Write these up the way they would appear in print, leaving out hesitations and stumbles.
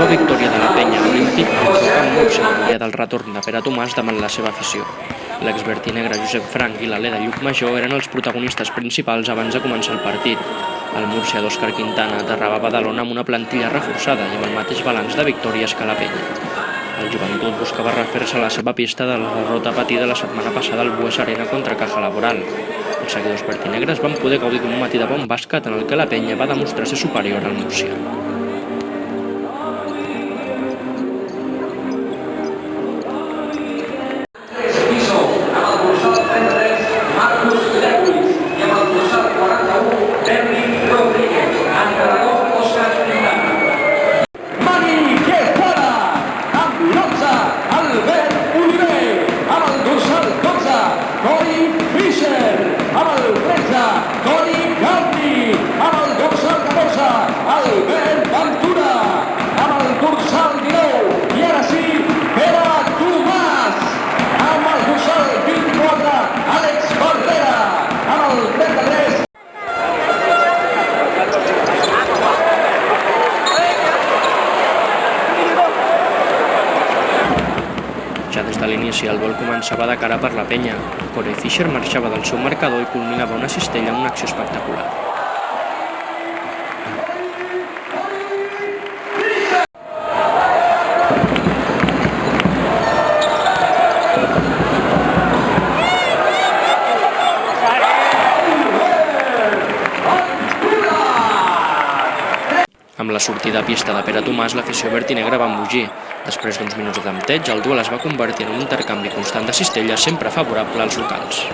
nova victòria de la penya a l'Olímpic al Camp Múrcia el dia del retorn de Pere Tomàs davant la seva afició. L'exvertinegre Josep Frank i l'alè de Llucmajor eren els protagonistes principals abans de començar el partit. El Múrcia d'Òscar Quintana aterrava a Badalona amb una plantilla reforçada i amb el mateix balanç de victòries que la penya. El Joventut buscava refer-se a la seva pista de la derrota patida la setmana passada al Bues Arena contra Caja Laboral. Els seguidors vertinegres van poder gaudir d'un matí de bon bàsquet en el que la penya va demostrar ser superior al Múrcia. Ja des de l'inici el gol començava de cara per la penya. Corey Fisher marxava del seu marcador i culminava una cistella amb una acció espectacular. Amb la sortida a pista de Pere Tomàs, l'afició vertinegre va embogir. Després d'uns minuts de tempteig, el duel es va convertir en un intercanvi constant de cistelles sempre favorable als locals.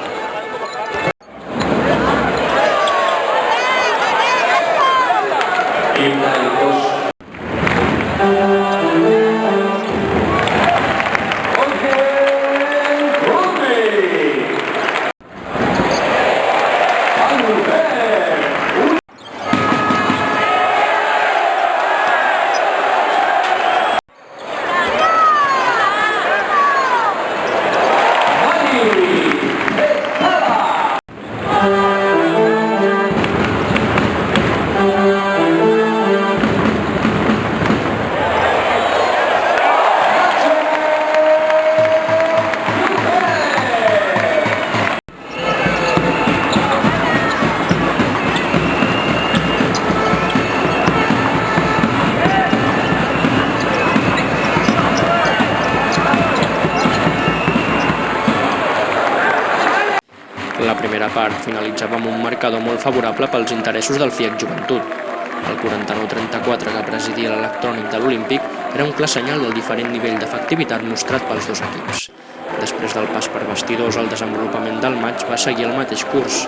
La primera part finalitzava amb un marcador molt favorable pels interessos del FIEC Joventut. El 49-34 que presidia l'electrònic de l'Olímpic era un clar senyal del diferent nivell d'efectivitat mostrat pels dos equips. Després del pas per vestidors, el desenvolupament del maig va seguir el mateix curs.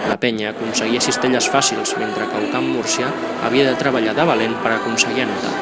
La penya aconseguia cistelles fàcils, mentre que el Camp Múrcia havia de treballar de valent per aconseguir anotar.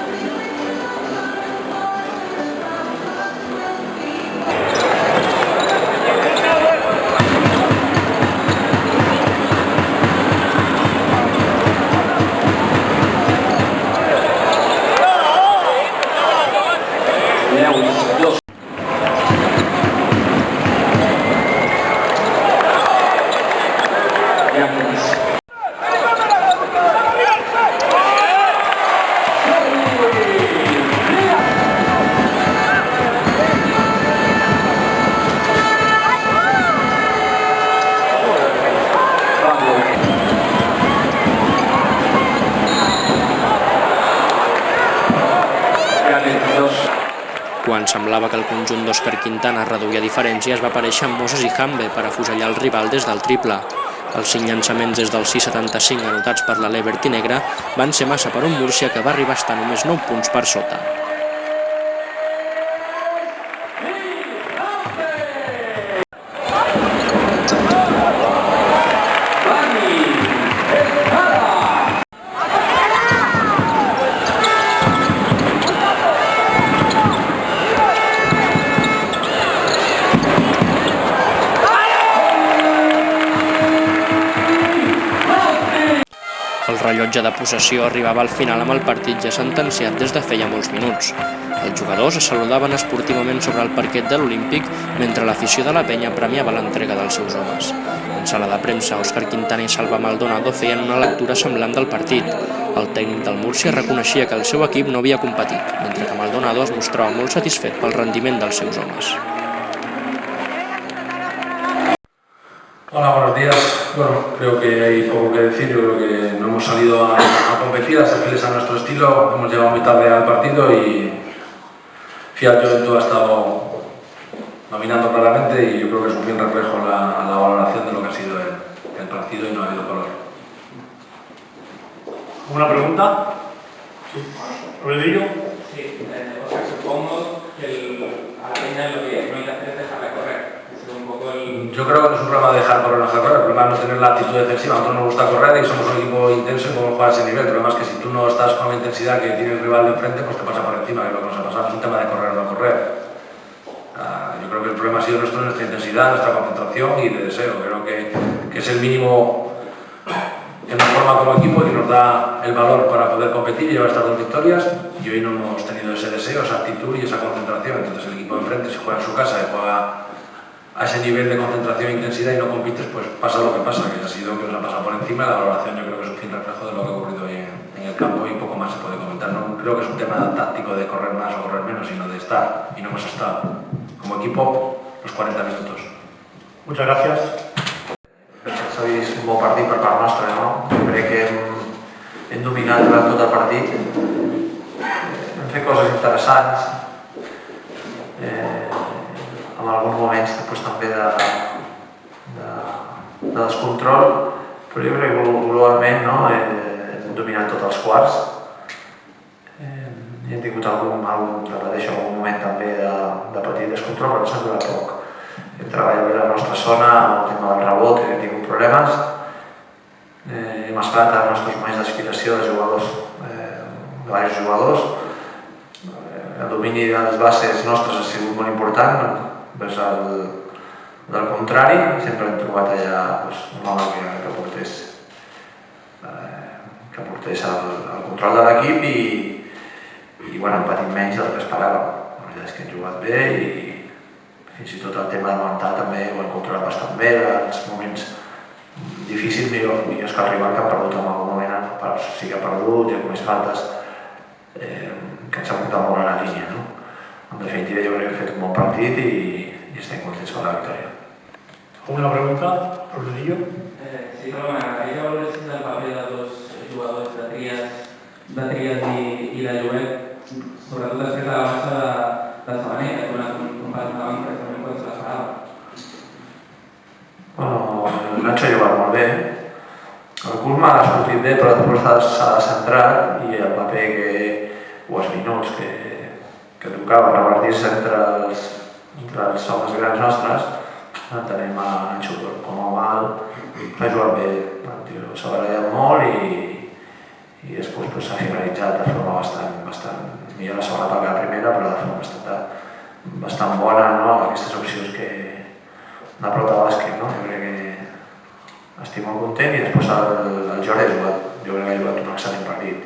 Quan semblava que el conjunt d'Òscar Quintana reduïa diferències, va aparèixer Moses i Hambe per afusellar el rival des del triple. Els 5 llançaments des del 6,75 anotats per l'alè vertinegre van ser massa per un Múrcia que va arribar a estar només 9 punts per sota. El rellotge de possessió arribava al final amb el partit ja sentenciat des de feia molts minuts. Els jugadors es saludaven esportivament sobre el parquet de l'Olímpic mentre l'afició de la penya premiava l'entrega dels seus homes. En sala de premsa, Òscar Quintana i Salva Maldonado feien una lectura semblant del partit. El tècnic del Múrcia reconeixia que el seu equip no havia competit, mentre que Maldonado es mostrava molt satisfet pel rendiment dels seus homes. Hola, buenos días. Bueno, creo que hay poco que decir. Yo creo que no hemos salido a competir, a ser fieles a nuestro estilo. Hemos llegado muy tarde al partido y Fiat Juventud ha estado dominando claramente y yo creo que es un bien reflejo a la valoración de lo que ha sido el partido y no ha habido color. ¿Alguna pregunta? Sí. ¿Rodrigo? Sí, o sea, supongo que a la peña lo que no hay que hacer es dejarla correr. Yo creo que no es un problema de dejar correr o no dejar correr, el problema es no tener la actitud defensiva. A nosotros nos gusta correr y somos un equipo intenso y podemos jugar a ese nivel. El problema es que si tú no estás con la intensidad que tiene el rival de enfrente, pues te pasa por encima, que es lo que nos ha pasado. Es un tema de correr o no correr. Yo creo que el problema ha sido nuestra intensidad, nuestra concentración y de deseo. Creo que es el mínimo que nos forma como equipo y que nos da el valor para poder competir y llevar estas 2 victorias. Y hoy no hemos tenido ese deseo, esa actitud y esa concentración. Entonces el equipo de enfrente, si juega en su casa y juega a ese nivel de concentración e intensidad y no compites, pues pasa lo que pasa, que ha sido que nos ha pasado por encima. La valoración yo creo que es un fin reflejo de lo que ha ocurrido hoy en el campo y poco más se puede comentar. No creo que es un tema táctico de correr más o correr menos, sino de estar, y no hemos estado como equipo los 40 minutos. Muchas gracias. S'ha vist un bon partit per part nostra, no? Jo crec que hem dominat durant tot el partit, hem fet coses interessants, en alguns moments també de descontrol, però jo crec que globalment hem dominat tots els quarts i hem tingut algun moment també de petit descontrol, però ens ha durat poc. Hem treballat bé la nostra zona, el tema del rebot, que hem tingut problemes, hem esperat els nostres moments d'aspiració de jugadors, de diversos jugadors. El domini de les bases nostres ha sigut molt important, vers del contrari, sempre hem trobat allà un home que portés el control de l'equip i hem patit menys del que esperàvem. La veritat és que hem jugat bé i fins i tot el tema de mental també ho hem controlat bastant bé. En els moments difícils, millors que el rival que ha perdut en algun moment, sí que ha perdut i ha comès faltes que ens ha portat molt a la línia. En definitiva, jo crec que hem fet un bon partit i estem contents per la victòria. ¿Alguna pregunta? Rodrigo? Sí, però m'agradaria veure si el paper dels 2 jugadors de Trias i de Llobet, sobretot després de la baixa de Sabaner, que ha donat un pas endavant precisament quan se l'esperava. El Nacho ha jugat molt bé. El Koeman ha sortit bé, però després s'ha de centrar i el paper o els minuts que tocava repartir-se entre els homes grans nostres, tenim a Nacho com a mal, ha jugat bé, s'ha barallat molt i després s'ha finalitzat de forma bastant millor la segona part que la primera, però de forma bastant bona, aquestes opcions de prota bàsquet. Jo crec que estic molt content i després el Jordi jo crec que ha jugat un excel·lent partit,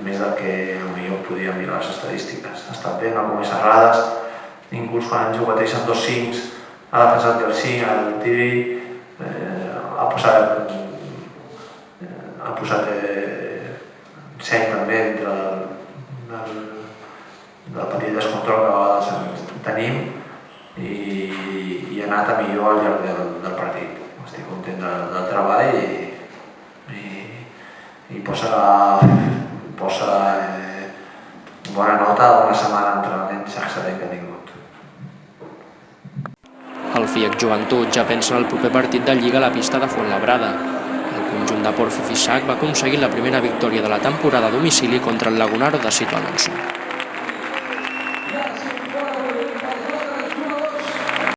més del que potser podíem mirar les estadístiques. Ha estat bé, no ha comès errades, inclús quan han jugat ells amb 2 5, ha defensat el 5, el tiri, ha posat seny també entre del petit descontrol que a vegades tenim i ha anat a millor al llarg del partit. Estic content del treball i posa bona nota una setmana d'entrenament excel·lent que ha tingut. El FIAC Joventut ja pensa en el proper partit de Lliga a la pista de Fuenlabrada. El conjunt de Porfi Fissac va aconseguir la primera victòria de la temporada a domicili contra el Lagunaro de Sito Alonso.